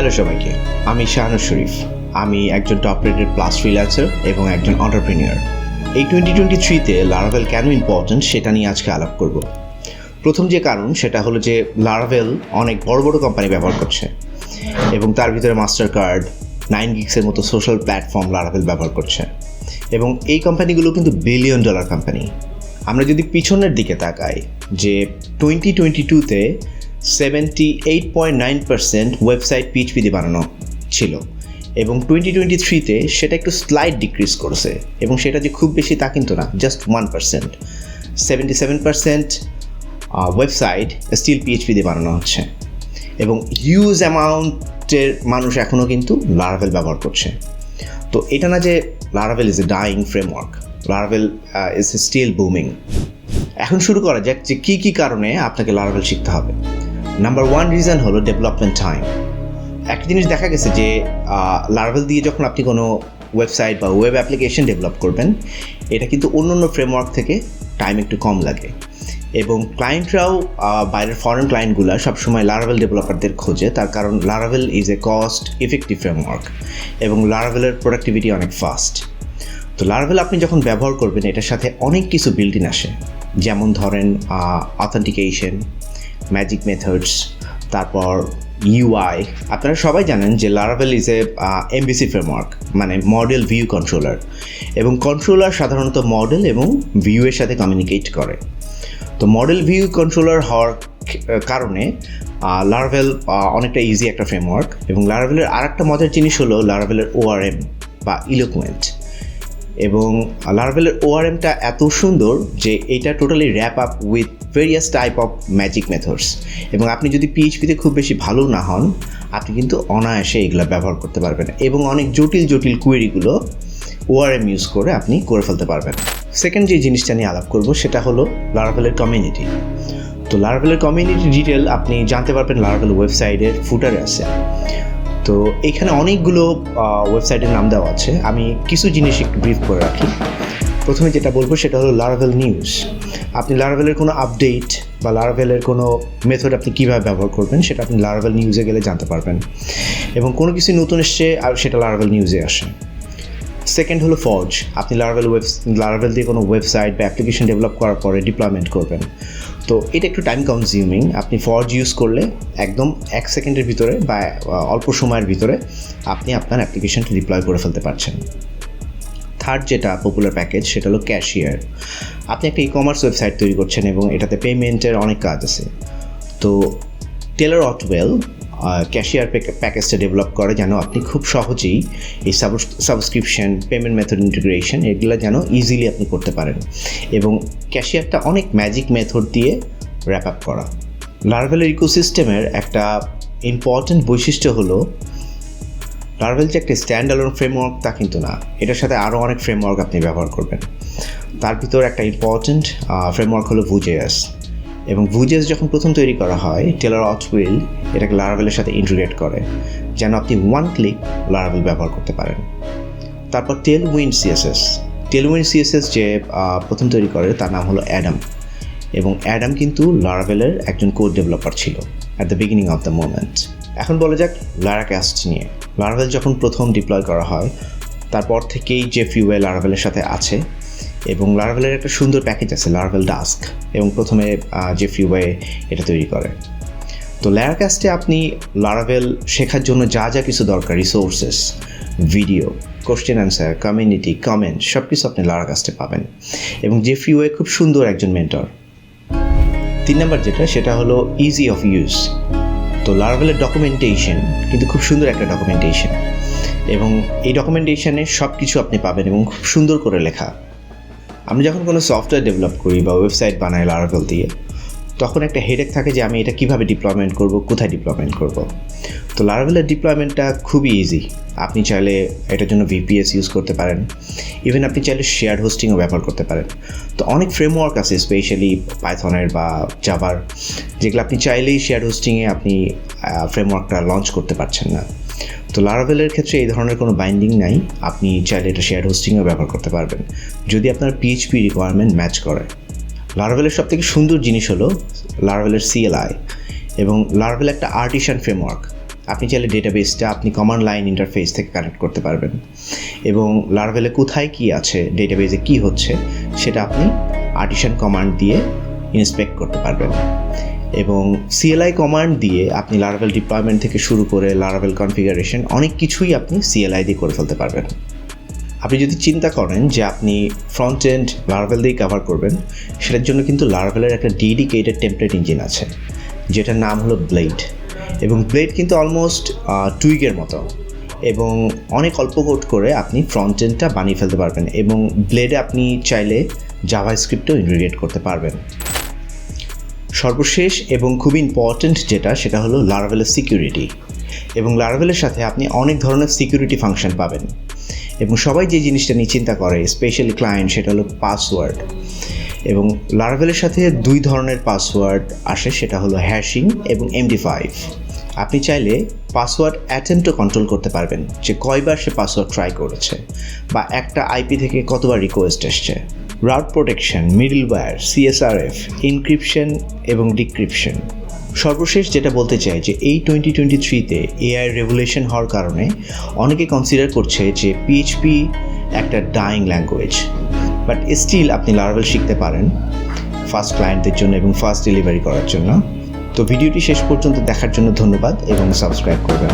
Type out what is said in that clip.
Hello সবাইকে, আমি শাহানুর শরীফ। আমি একজন টপ রেটেড প্লাস ফ্রিল্যান্সার এবং একজন এন্টারপ্রেনিউর। এই 2023-তে laravel কেন ইম্পর্ট্যান্ট সেটা নিয়ে আজকে আলাপ করব। প্রথম যে কারণ সেটা হলো যে laravel অনেক বড় বড় কোম্পানি ব্যবহার করছে এবং তার ভিতরে মাস্টার কার্ড, 9gigsের মতো সোশ্যাল প্ল্যাটফর্ম laravel ব্যবহার করছে এবং এই কোম্পানিগুলো কিন্তু বিলিয়ন ডলার কোম্পানি। আমরা যদি পিছনের দিকে তাকাই যে 2022-তে 78.9% ওয়েবসাইট PHP দিয়ে বানানো ছিল এবং 2023-তে সেটা একটু স্লাইড ডিক্রিজ করেছে এবং সেটা যে খুব বেশি তা কিন্তু না, জাস্ট 1%। 77% ওয়েবসাইট স্টিল PHP দিয়ে বানানো হচ্ছে এবং হিউজ অ্যামাউন্টের মানুষ এখনও কিন্তু laravel ব্যবহার করছে। তো এটা না যে laravel is a dying framework, laravel is still booming. এখন শুরু করা যাক যে কী কী কারণে আপনাকে laravel শিখতে হবে। নাম্বার 1 রিজন হলো ডেভেলপমেন্ট টাইম। একটা জিনিস দেখা গেছে যে laravel দিয়ে যখন আপনি কোনো ওয়েবসাইট বা ওয়েব অ্যাপ্লিকেশন ডেভেলপ করবেন, এটা কিন্তু অন্য অন্য ফ্রেমওয়ার্ক থেকে টাইম একটু কম লাগে এবং ক্লায়েন্টরাও বাইরের ফরেন ক্লায়েন্টগুলো সবসময় laravel ডেভেলপারদের খোঁজে, তার কারণ laravel is A cost effective framework এবং laravelএর প্রোডাক্টিভিটি অনেক ফাস্ট। তো laravel আপনি যখন ব্যবহার করবেন এটার সাথে অনেক কিছু বিল্ট ইন আসে, যেমন ধরেন অথেন্টিকেশন, ম্যাজিক মেথডস, তারপর UI। আপনারা সবাই জানেন যে laravel is A MVC framework, মানে মডেল ভিউ কন্ট্রোলার, এবং কন্ট্রোলার সাধারণত মডেল এবং ভিউয়ের সাথে কমিউনিকেট করে। তো মডেল ভিউ কন্ট্রোলার হওয়ার কারণে laravel অনেকটা ইজি একটা ফ্রেমওয়ার্ক। এবং laravelএর আরেকটা মজার জিনিস হলো laravelএর ORM বা ইলোকুয়েন্ট, এবং laravelএর ORMটা এত সুন্দর যে এটা totally wrap up with various type of magic methods, এবং আপনি যদি PHPতে খুব বেশি ভালো না হন আপনি কিন্তু অনায়াসে এগুলো ব্যবহার করতে পারবেন এবং অনেক জটিল জটিল কোয়েরিগুলো ORM ইউজ করে আপনি করে ফেলতে পারবেন। সেকেন্ড যে জিনিসটা নিয়ে আলাপ করব সেটা হলো laravelএর কমিউনিটি। তো laravelএর কমিউনিটি ডিটেল আপনি জানতে পারবেন laravel ওয়েবসাইটের ফুটারে আছে। তো এখানে অনেকগুলো ওয়েবসাইটের নাম দেওয়া আছে, আমি কিছু জিনিস একটু ব্রিফ করে রাখি। প্রথমে যেটা বলবো সেটা হলো laravel নিউজ। আপনি laravelএর কোনো আপডেট বা laravelএর কোনো মেথড আপনি কীভাবে ব্যবহার করবেন সেটা আপনি laravel নিউজে গেলে জানতে পারবেন, এবং কোনো কিছু নতুন এসছে আর সেটা laravel নিউজে আসে। সেকেন্ড হলো ফর্জ। আপনি laravel দিয়ে কোনো ওয়েবসাইট বা অ্যাপ্লিকেশন ডেভেলপ করার পরে ডিপ্লয়মেন্ট করবেন, তো এটা একটু টাইম কনজিউমিং। আপনি ফর্জ ইউজ করলে একদম 1 সেকেন্ডের ভিতরে বা অল্প সময়ের ভিতরে আপনি আপনার অ্যাপ্লিকেশনটা ডিপ্লয় করে ফেলতে পারছেন। থার্ড যেটা পপুলার প্যাকেজ সেটা হলো ক্যাশিয়ার। আপনি একটা কমার্স ওয়েবসাইট তৈরি করছেন এবং এটাতে পেমেন্টের অনেক কাজ আছে, তো laravel ক্যাশিয়ার প্যাকেজটা ডেভেলপ করে যেন আপনি খুব সহজেই এই সাবস্ক্রিপশন, পেমেন্ট মেথড ইন্টিগ্রেশন এগুলো যেন ইজিলি আপনি করতে পারেন, এবং ক্যাশিয়ারটা অনেক ম্যাজিক মেথড দিয়ে র্যাপ আপ করা। laravelএর ইকোসিস্টেমের একটা ইম্পর্ট্যান্ট বৈশিষ্ট্য হলো laravel যে একটা স্ট্যান্ড অ্যালোন ফ্রেমওয়ার্ক তা কিন্তু না, এটার সাথে আরও অনেক ফ্রেমওয়ার্ক আপনি ব্যবহার করবেন। তার ভিতর একটা ইম্পর্ট্যান্ট ফ্রেমওয়ার্ক হলো Vue.js, এবং Vue.js যখন প্রথম তৈরি করা হয় টেলর-অটউইল এটাকে laravelএর সাথে ইন্টিগ্রেট করে যেন আপনি ওয়ান ক্লিক laravel ব্যবহার করতে পারেন। তারপর টেলউইন্ড CSS যে প্রথম তৈরি করে তার নাম হলো অ্যাডাম, এবং অ্যাডাম কিন্তু laravelএর একজন কোড ডেভেলপার ছিল at the beginning of the moment. এখন বলা যাক লারাকাস্ট নিয়ে। laravel যখন প্রথম ডিপ্লয় করা হয় তারপর থেকেই যে ফিউয়ে laravelএর সাথে আছে, এবং laravelএর একটা সুন্দর প্যাকেজ আছে laravel ডাস্ক, এবং প্রথমে যে ফিউয়ে এটা তৈরি করে। তো লারাকাস্টে আপনি laravel শেখার জন্য যা যা কিছু দরকার, resources, video, question answer, community, comment সব কিছু আপনি লারাকাস্টে পাবেন, এবং যে ফিউয়ে খুব সুন্দর একজন মেন্টর। 3 নম্বর যেটা সেটা হলো ইজি অফ ইউজ। তো laravelএর ডকুমেন্টেশন কিন্তু খুব সুন্দর একটা ডকুমেন্টেশন, এবং এই ডকুমেন্টেশনে সব কিছু আপনি পাবেন এবং খুব সুন্দর করে লেখা। আমরা যখন কোনো সফটওয়্যার ডেভেলপ করি বা ওয়েবসাইট বানাই laravel দিয়ে, তখন একটা হেডেক থাকে যে আমি এটা কীভাবে ডিপ্লয়মেন্ট করব, কোথায় ডিপ্লয়মেন্ট করব। তো laravelএর ডিপ্লয়মেন্টটা খুবই ইজি। আপনি চাইলে এটার জন্য VPS ইউজ করতে পারেন, ইভেন আপনি চাইলে শেয়ার্ড হোস্টিংও ব্যবহার করতে পারেন। তো অনেক ফ্রেমওয়ার্ক আছে স্পেশালি পাইথনের বা জাভার, যেগুলো আপনি চাইলেই শেয়ার্ড হোস্টিংয়ে আপনি ফ্রেমওয়ার্কটা লঞ্চ করতে পারছেন না। তো laravelএর ক্ষেত্রে এই ধরনের কোনো বাইন্ডিং নাই, আপনি চাইলে এটা শেয়ার্ড হোস্টিংও ব্যবহার করতে পারবেন যদি আপনার PHP রিকোয়ারমেন্ট ম্যাচ করে। laravelএর সবথেকে সুন্দর জিনিস হলো laravelএর CLI, এবং laravel একটা আর্টিসান ফ্রেমওয়ার্ক। আপনি চাইলে ডেটাবেসটা আপনি কমান্ড লাইন ইন্টারফেস থেকে কানেক্ট করতে পারবেন এবং লারাভেলে কোথায় কী আছে, ডেটাবেসে কী হচ্ছে সেটা আপনি আর্টিসান কমান্ড দিয়ে ইন্সপেক্ট করতে পারবেন এবং সিএলআই কমান্ড দিয়ে আপনি লারাভেল ডিপ্লয়মেন্ট থেকে শুরু করে লারাভেল কনফিগারেশন অনেক কিছুই আপনি সিএলআই দিয়ে করে ফেলতে পারবেন। আপনি যদি চিন্তা করেন যে আপনি ফ্রন্ট এন্ড লারাভেল দিয়ে কভার করবেন, সেটার জন্য কিন্তু লারাভেলের একটা ডেডিকেটেড টেমপ্লেট ইঞ্জিন আছে যেটার নাম হলো ব্লেড, এবং ব্লেড কিন্তু অলমোস্ট টুইগের মতো এবং অনেক অল্প কোড করে আপনি ফ্রন্ট এন্ডটা বানিয়ে ফেলতে পারবেন এবং ব্লেডে আপনি চাইলে জাভাস্ক্রিপ্টও ইন্টিগ্রেট করতে পারবেন। সর্বশেষ এবং খুবই ইম্পর্ট্যান্ট যেটা, সেটা হলো লারাভেলের সিকিউরিটি, এবং লারাভেলের সাথে আপনি অনেক ধরনের সিকিউরিটি ফাংশন পাবেন এবং সবাই যে জিনিসটা নিয়ে চিন্তা করে স্পেশালি ক্লায়েন্ট, সেটা হলো পাসওয়ার্ড। এবং লারাভেলের সাথে দুই ধরনের পাসওয়ার্ড আসে, সেটা হলো হ্যাশিং এবং MD5। আপনি চাইলে পাসওয়ার্ড অ্যাটেম্পটও কন্ট্রোল করতে পারবেন, যে কয়বার সে পাসওয়ার্ড ট্রাই করেছে বা একটা আইপি থেকে কতবার রিকোয়েস্ট এসছে। Route protection, middleware, CSRF, encryption এবং ডিক্রিপশন। সর্বশেষ যেটা বলতে চাই যে এই 2023-তে AI রেভুলেশন হওয়ার কারণে অনেকে কনসিডার করছে যে PHP একটা ডাইং ল্যাঙ্গুয়েজ, বাট স্টিল আপনি লারাভেল শিখতে পারেন ফার্স্ট ক্লায়েন্টদের জন্য এবং ফার্স্ট ডেলিভারি করার জন্য। তো ভিডিওটি শেষ পর্যন্ত দেখার জন্য ধন্যবাদ এবং সাবস্ক্রাইব করবেন।